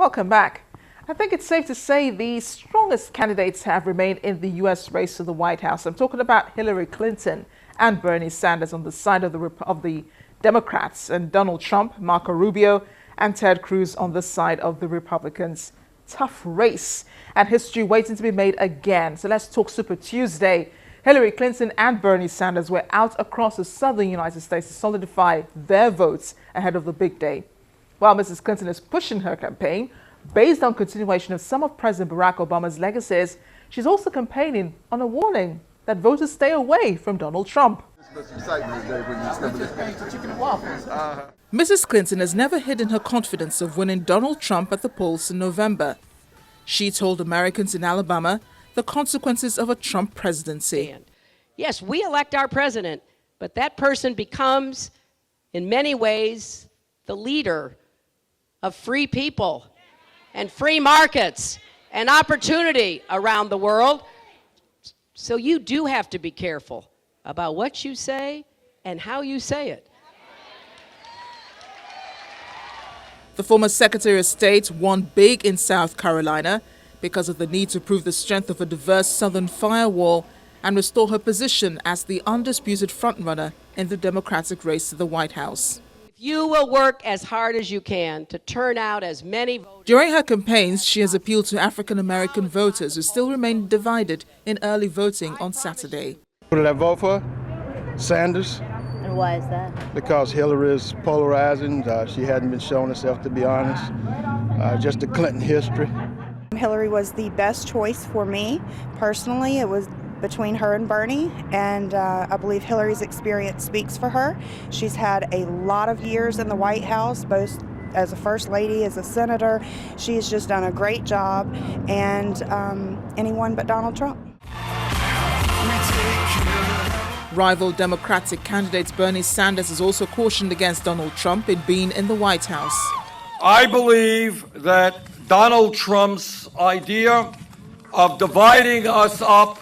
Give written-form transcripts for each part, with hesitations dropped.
Welcome back. I think it's safe to say the strongest candidates have remained in the U.S. race to the White House. I'm talking about Hillary Clinton and Bernie Sanders on the side of the Democrats, and Donald Trump, Marco Rubio, and Ted Cruz on the side of the Republicans. Tough race and history waiting to be made again. So let's talk Super Tuesday. Hillary Clinton and Bernie Sanders were out across the southern United States to solidify their votes ahead of the big day. While Mrs. Clinton is pushing her campaign based on continuation of some of President Barack Obama's legacies, she's also campaigning on a warning that voters stay away from Donald Trump. Mrs. Clinton has never hidden her confidence of winning Donald Trump at the polls in November. She told Americans in Alabama the consequences of a Trump presidency. Yes, we elect our president, but that person becomes, in many ways, the leader of free people and free markets and opportunity around the world. So you do have to be careful about what you say and how you say it. The former Secretary of State won big in South Carolina because of the need to prove the strength of a diverse southern firewall and restore her position as the undisputed frontrunner in the Democratic race to the White House. You will work as hard as you can to turn out as many voters. During her campaigns, she has appealed to African-American voters who still remain divided in early voting on Saturday. Who did I vote for? Sanders. And why is that? Because Hillary is polarizing. She hadn't been showing herself, to be honest. Just the Clinton history. Hillary was the best choice for me. Personally, it was between her and Bernie, and I believe Hillary's experience speaks for her. She's had a lot of years in the White House, both as a first lady, as a senator. She has just done a great job, and anyone but Donald Trump. Rival Democratic candidate Bernie Sanders has also cautioned against Donald Trump in being in the White House. I believe that Donald Trump's idea of dividing us up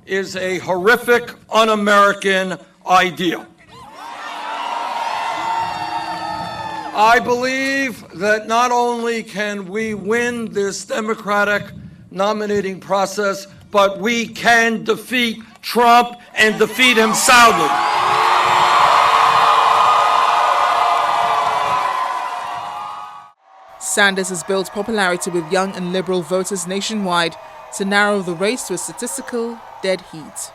is a horrific, un-American idea. I believe that not only can we win this Democratic nominating process, but we can defeat Trump and defeat him soundly. Sanders has built popularity with young and liberal voters nationwide to narrow the race to a statistical dead heat.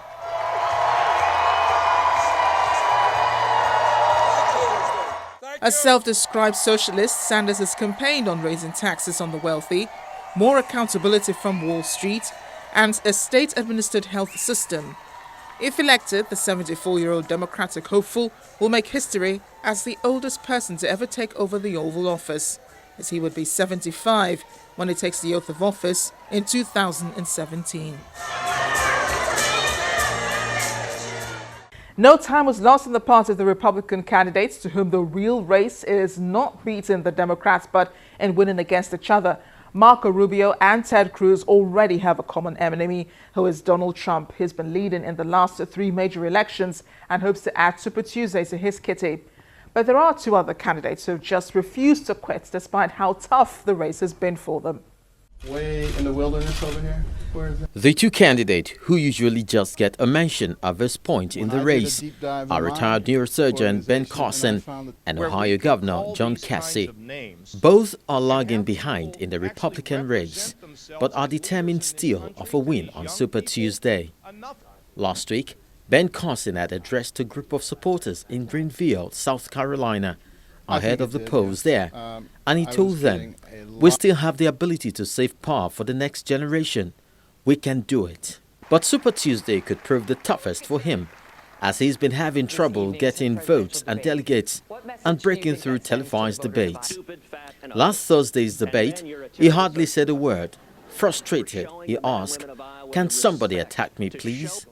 A self-described socialist, Sanders has campaigned on raising taxes on the wealthy, more accountability from Wall Street, and a state-administered health system. If elected, the 74-year-old Democratic hopeful will make history as the oldest person to ever take over the Oval Office, as he would be 75 when he takes the oath of office in 2017. No time was lost on the part of the Republican candidates, to whom the real race is not beating the Democrats but in winning against each other. Marco Rubio and Ted Cruz already have a common enemy, who is Donald Trump. He's been leading in the last three major elections and hopes to add Super Tuesday to his kitty. But there are two other candidates who have just refused to quit despite how tough the race has been for them. Way in the wilderness over here? Where is it? The two candidates who usually just get a mention at this point in the race are retired neurosurgeon Ben Carson and Ohio Governor John Kasich. Both are lagging behind in the Republican race, but are determined still of a win on Super Tuesday. Last week, Ben Carson had addressed a group of supporters in Greenville, South Carolina, ahead of the polls there, and he told them, "We still have the ability to save power for the next generation. We can do it." But Super Tuesday could prove the toughest for him, as he's been having trouble getting votes and delegates and breaking through televised debates. Last Thursday's debate, he hardly said a word. Frustrated, he asked, "Can somebody attack me, please?"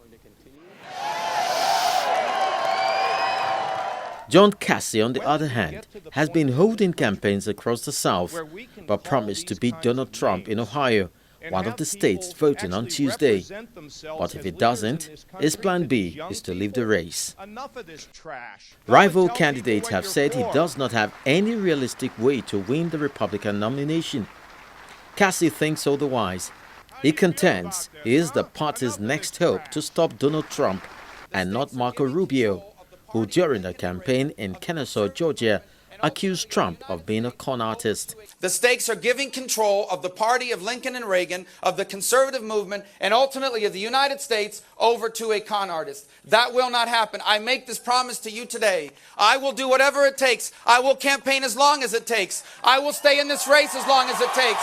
John Kasich, on the other hand, has been holding campaigns across the South, but promised to beat Donald Trump in Ohio, one of the states voting on Tuesday. But if he doesn't, his plan B is to leave the race. Rival candidates have said he does not have any realistic way to win the Republican nomination. Cassie thinks otherwise. He contends he is the party's next hope to stop Donald Trump and not Marco Rubio, who during the campaign in Kennesaw, Georgia, accused Trump of being a con artist. The stakes are giving control of the party of Lincoln and Reagan, of the conservative movement, and ultimately of the United States over to a con artist. That will not happen. I make this promise to you today. I will do whatever it takes. I will campaign as long as it takes. I will stay in this race as long as it takes.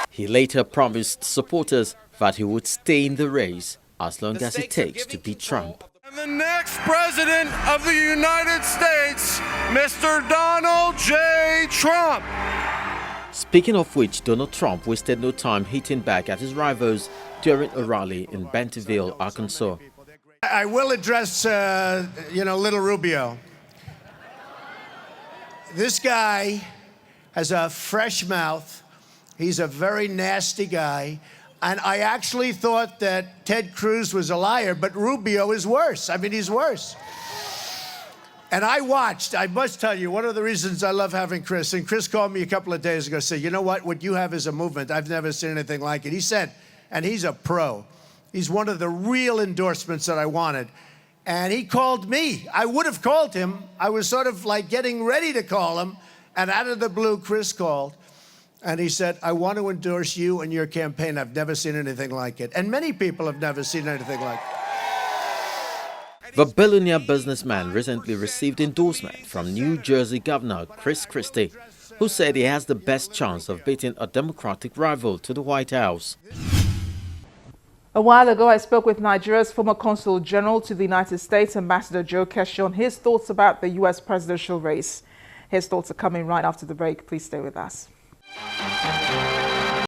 He later promised supporters that he would stay in the race as long as it takes to beat Trump. And the next president of the United States, Mr. Donald J. Trump. Speaking of which, Donald Trump wasted no time hitting back at his rivals during a rally in Bentonville, Arkansas. I will address, little Rubio. This guy has a fresh mouth. He's a very nasty guy. And I actually thought that Ted Cruz was a liar, but Rubio is worse. I mean, he's worse. And I must tell you, one of the reasons I love having Chris, and Chris called me a couple of days ago, said, you know what you have is a movement. I've never seen anything like it. He said, and he's a pro. He's one of the real endorsements that I wanted. And he called me. I would have called him. I was sort of like getting ready to call him. And out of the blue, Chris called. And he said, I want to endorse you and your campaign. I've never seen anything like it. And many people have never seen anything like it. The billionaire businessman recently received endorsement from New Jersey Governor Chris Christie, who said he has the best chance of beating a Democratic rival to the White House. A while ago, I spoke with Nigeria's former Consul General to the United States, Ambassador Joe Keshi, on his thoughts about the U.S. presidential race. His thoughts are coming right after the break. Please stay with us.